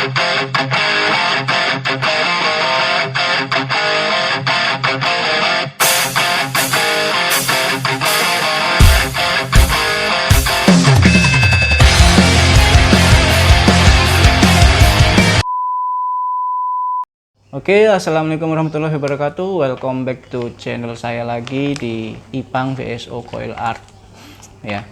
Oke, assalamualaikum warahmatullahi wabarakatuh. Welcome back to channel saya lagi di Ipang VSO Coil Art. Ya,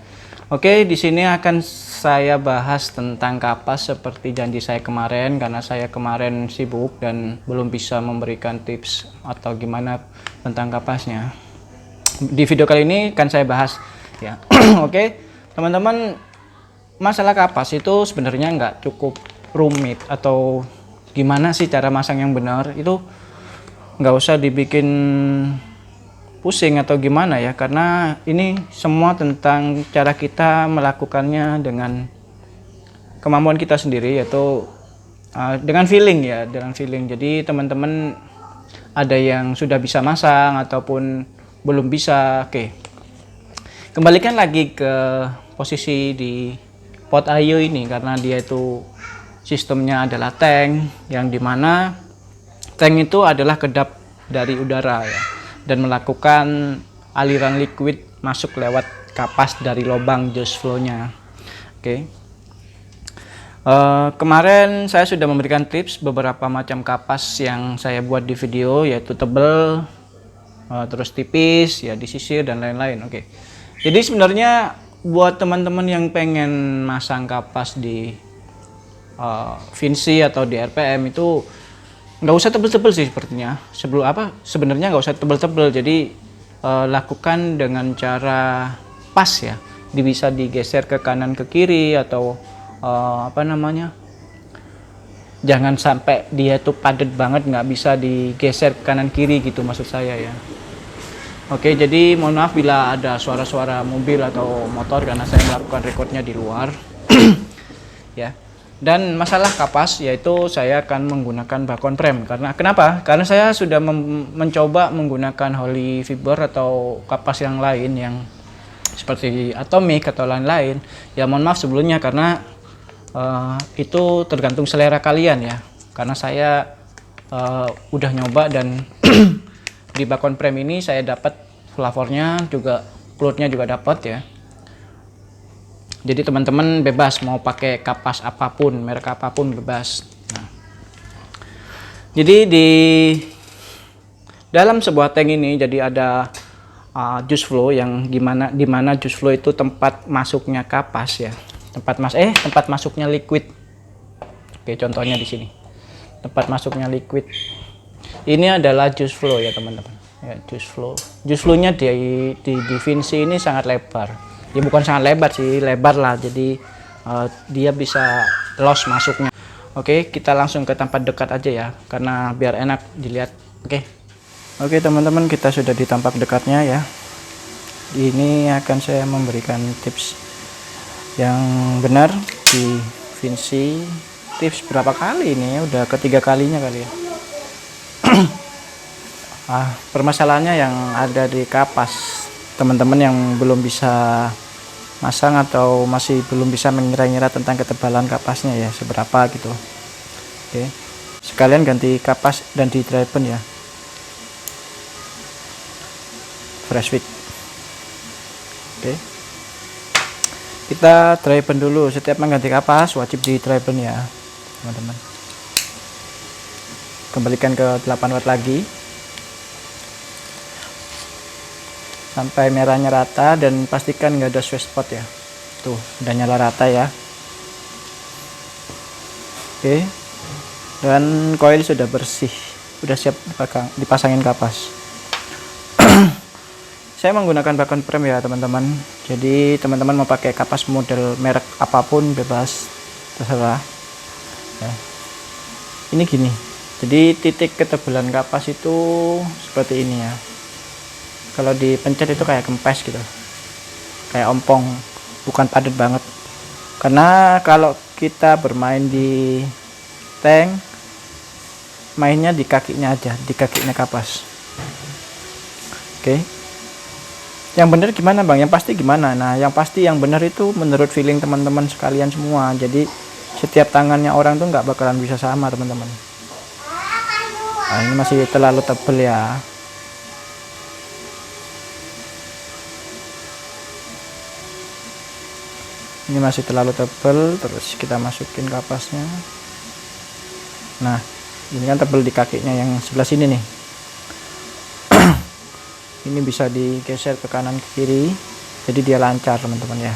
oke, di sini akan saya bahas tentang kapas seperti janji saya kemarin, karena saya kemarin sibuk dan belum bisa memberikan tips atau gimana tentang kapasnya. Di video kali ini akan saya bahas, ya. Oke, teman-teman, masalah kapas itu sebenarnya nggak cukup rumit atau gimana sih cara masang yang benar, itu nggak usah dibikin pusing atau gimana ya, karena ini semua tentang cara kita melakukannya dengan kemampuan kita sendiri, yaitu dengan feeling ya, dengan feeling. Jadi teman-teman ada yang sudah bisa masang ataupun belum bisa, oke, kembalikan lagi ke posisi di pot ayu ini, karena dia itu sistemnya adalah tank, yang dimana tank itu adalah kedap dari udara ya, dan melakukan aliran liquid masuk lewat kapas dari lubang juice flow-nya. Oke. Kemarin saya sudah memberikan tips beberapa macam kapas yang saya buat di video, yaitu tebal, terus tipis, ya disisir dan lain-lain. Oke. Jadi sebenarnya buat teman-teman yang pengen masang kapas di Vinci atau di RPM itu nggak usah tebel-tebel sih sepertinya. Sebenarnya nggak usah tebel-tebel. Jadi lakukan dengan cara pas ya. Bisa digeser ke kanan ke kiri atau jangan sampai dia tuh padat banget, nggak bisa digeser ke kanan kiri gitu maksud saya ya. Oke, jadi mohon maaf bila ada suara-suara mobil atau motor karena saya melakukan recordnya di luar. Ya. Dan masalah kapas, yaitu saya akan menggunakan bakon frame. Kenapa? Karena saya sudah mencoba menggunakan Holy Fiber atau kapas yang lain yang seperti Atomic atau lain-lain. Ya mohon maaf sebelumnya, karena itu tergantung selera kalian ya. Karena saya udah nyoba dan di bakon frame ini saya dapat flavornya juga, clothnya juga dapat ya. Jadi teman-teman bebas mau pakai kapas apapun, merek apapun bebas. Nah, jadi di dalam sebuah tank ini jadi ada juice flow yang dimana juice flow itu tempat masuknya kapas ya, tempat masuknya liquid. Oke, contohnya di sini tempat masuknya liquid. Ini adalah juice flow ya teman-teman. Ya, juice flow-nya di Vinci ini sangat lebar. Ya bukan sangat lebar sih, lebar lah, jadi dia bisa los masuknya. Oke, kita langsung ke tempat dekat aja ya, karena biar enak dilihat. Oke teman-teman, kita sudah di tempat dekatnya ya. Ini akan saya memberikan tips yang benar di Vinci. Tips berapa kali ini ya, udah ketiga kalinya kali ya. Permasalahannya yang ada di kapas, teman-teman yang belum bisa masang atau masih belum bisa mengira-ngira tentang ketebalan kapasnya ya seberapa gitu. Oke, sekalian ganti kapas dan di driven ya, fresh wick. Oke, kita driven dulu. Setiap mengganti kapas wajib di driven ya teman-teman. Kembalikan ke 8 watt lagi sampai merahnya rata, dan pastikan nggak ada sweet spot ya. Tuh udah nyala rata ya. Oke, dan coil sudah bersih, udah siap dipasangin kapas. Saya menggunakan bakon frame ya teman-teman. Jadi teman-teman mau pakai kapas model merek apapun bebas, terserah ya. Ini gini, jadi titik ketebalan kapas itu seperti ini ya. Kalau dipencet itu kayak kempes gitu, kayak ompong, bukan padat banget. Karena kalau kita bermain di tank, mainnya di kakinya aja, di kakinya kapas. Oke, yang benar gimana bang? Yang pasti gimana? Nah, yang pasti yang benar itu menurut feeling teman-teman sekalian semua. Jadi setiap tangannya orang tuh nggak bakalan bisa sama teman-teman. Nah, ini masih terlalu tebal ya. Ini masih terlalu tebal, terus kita masukin kapasnya. Nah, ini kan tebal di kakinya yang sebelah sini nih. Ini bisa digeser ke kanan ke kiri, jadi dia lancar teman-teman ya.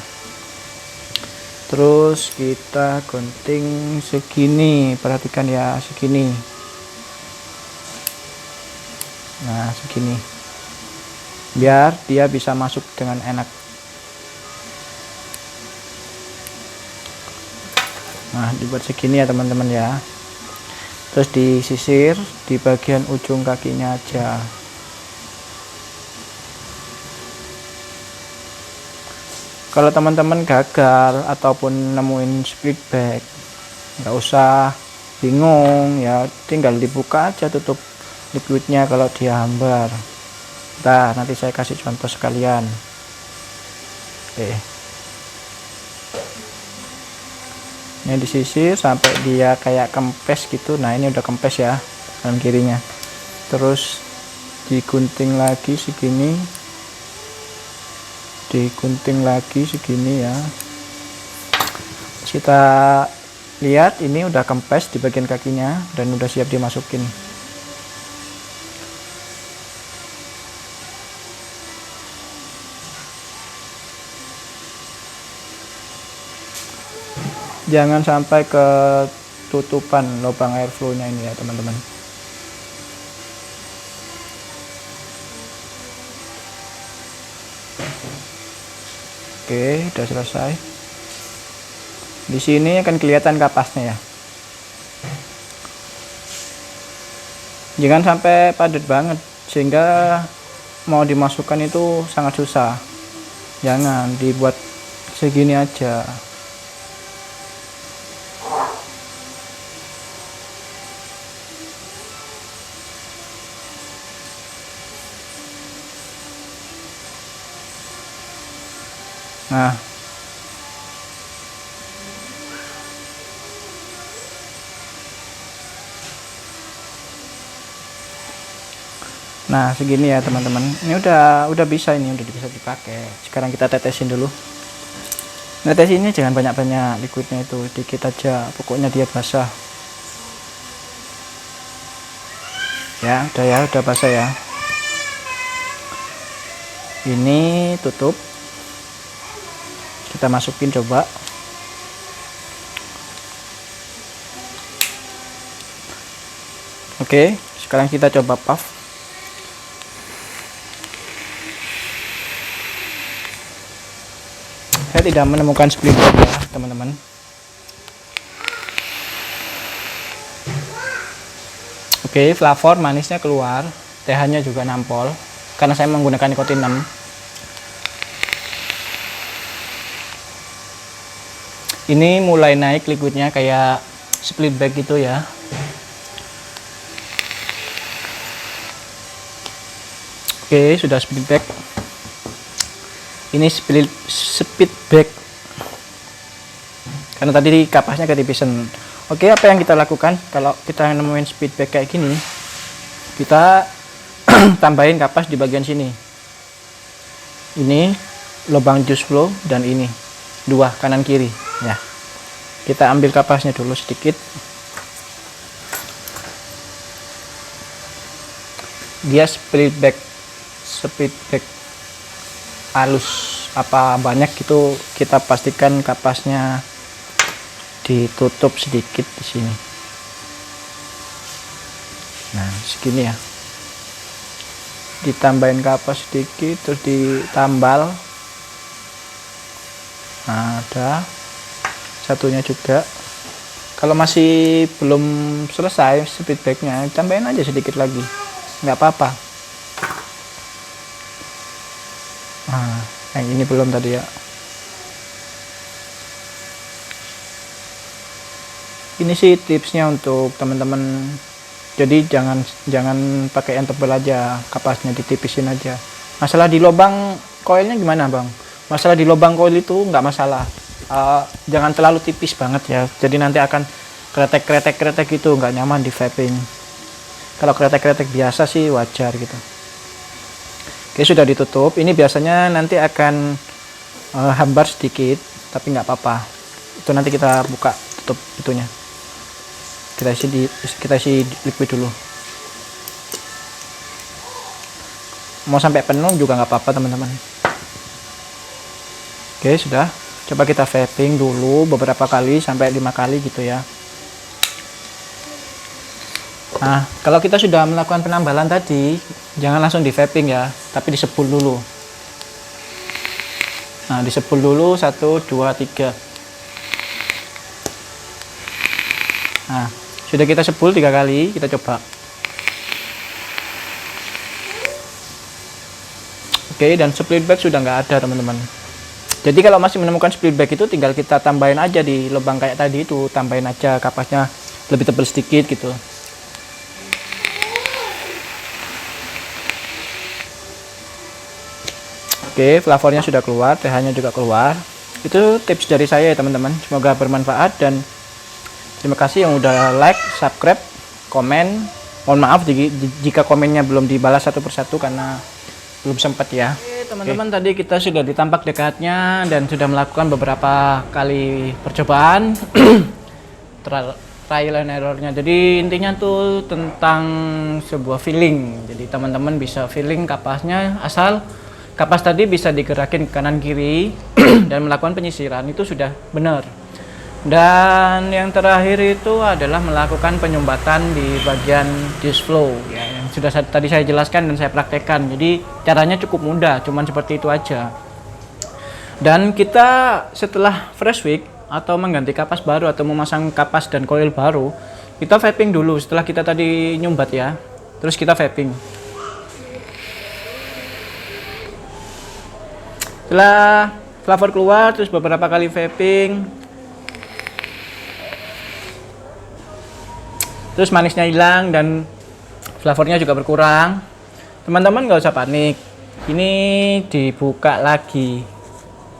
Terus kita gunting segini, perhatikan ya, segini. Nah, segini. Biar dia bisa masuk dengan enak. Nah, dibuat segini ya teman-teman ya. Terus disisir di bagian ujung kakinya aja. Kalau teman-teman gagal ataupun nemuin split back, nggak usah bingung ya, tinggal dibuka aja tutup liquidnya kalau dia hambar. Nah, nanti saya kasih contoh sekalian. Oke. Ini disisir sampai dia kayak kempes gitu. Nah, ini udah kempes ya kanan kirinya. Terus digunting lagi segini, digunting lagi segini ya. Kita lihat ini udah kempes di bagian kakinya dan udah siap dimasukin. Jangan sampai ketutupan lubang airflow-nya ini ya teman-teman. Oke, udah selesai. Di sini akan kelihatan kapasnya ya. Jangan sampai padat banget sehingga mau dimasukkan itu sangat susah. Jangan, dibuat segini aja. Nah, segini ya teman-teman. Ini udah bisa, ini udah bisa dipakai. Sekarang kita tetesin dulu. Netesinnya jangan banyak-banyak, liquidnya itu dikit aja. Pokoknya dia basah. Ya, udah basah ya. Ini tutup. Kita masukin coba. Oke, sekarang kita coba puff. Saya tidak menemukan split back ya teman-teman. Oke, flavor manisnya keluar, TH-nya juga nampol karena saya menggunakan nikotin 6. Ini mulai naik liquidnya kayak split back gitu ya. Oke, sudah split back. Ini split back. Karena tadi kapasnya ketipisan. Oke, apa yang kita lakukan kalau kita nemuin split back kayak gini? Kita tambahin kapas di bagian sini. Ini lubang juice flow dan ini dua kanan kiri ya. Kita ambil kapasnya dulu sedikit. Dia split back halus apa banyak itu kita pastikan kapasnya ditutup sedikit di sini. Nah, segini ya. Ditambahin kapas sedikit terus ditambal. Nah, ada satunya juga. Kalau masih belum selesai split backnya, tambahin aja sedikit lagi, nggak apa-apa. Nah, yang ini belum tadi ya. Ini sih tipsnya untuk teman-teman. Jadi jangan pakai yang tebal aja, kapasnya ditipisin aja. Masalah di lubang koilnya gimana bang? Masalah di lubang koil itu nggak masalah, jangan terlalu tipis banget ya, jadi nanti akan kretek gitu, nggak nyaman di vaping. Kalau kretek biasa sih wajar gitu. Oke, sudah ditutup. Ini biasanya nanti akan hambar sedikit, tapi nggak apa-apa, itu nanti kita buka tutup itunya, kita isi liquid dulu. Mau sampai penuh juga nggak apa-apa teman-teman. Oke, sudah. Coba kita vaping dulu beberapa kali sampai 5 kali gitu ya. Nah, kalau kita sudah melakukan penambalan tadi, jangan langsung di vaping ya, tapi disepul dulu. Nah, disepul dulu 1, 2, 3. Nah, sudah kita sepul 3 kali, kita coba. Oke, dan split bag sudah nggak ada teman-teman. Jadi kalau masih menemukan split bag itu tinggal kita tambahin aja di lubang kayak tadi itu, tambahin aja kapasnya lebih tebal sedikit gitu. Oke, flavornya sudah keluar, TH-nya juga keluar. Itu tips dari saya ya teman-teman, semoga bermanfaat dan terima kasih yang udah like, subscribe, komen. Mohon maaf jika komennya belum dibalas satu persatu karena belum sempat ya. Oke, teman-teman, tadi kita sudah ditampak dekatnya dan sudah melakukan beberapa kali percobaan trial and errornya. Jadi intinya tuh tentang sebuah feeling. Jadi teman-teman bisa feeling kapasnya, asal kapas tadi bisa digerakin ke kanan kiri dan melakukan penyisiran, itu sudah benar. Dan yang terakhir itu adalah melakukan penyumbatan di bagian disk flow ya, yang sudah tadi saya jelaskan dan saya praktekkan. Jadi caranya cukup mudah, cuman seperti itu aja. Dan kita setelah fresh wick atau mengganti kapas baru atau memasang kapas dan coil baru, kita vaping dulu setelah kita tadi nyumbat ya. Terus kita vaping. Setelah flavor keluar, terus beberapa kali vaping, terus manisnya hilang dan flavornya juga berkurang, teman-teman nggak usah panik. Ini dibuka lagi,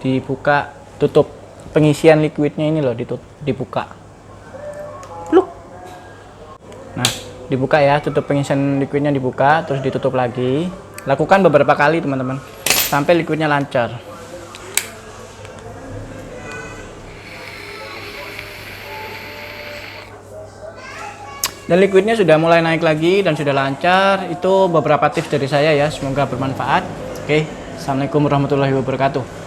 dibuka tutup pengisian liquidnya ini loh, dibuka. Look. Nah, dibuka ya, tutup pengisian liquidnya dibuka, terus ditutup lagi. Lakukan beberapa kali teman-teman sampai liquidnya lancar. Dan liquidnya sudah mulai naik lagi dan sudah lancar. Itu beberapa tips dari saya ya, semoga bermanfaat. Oke, assalamualaikum warahmatullahi wabarakatuh.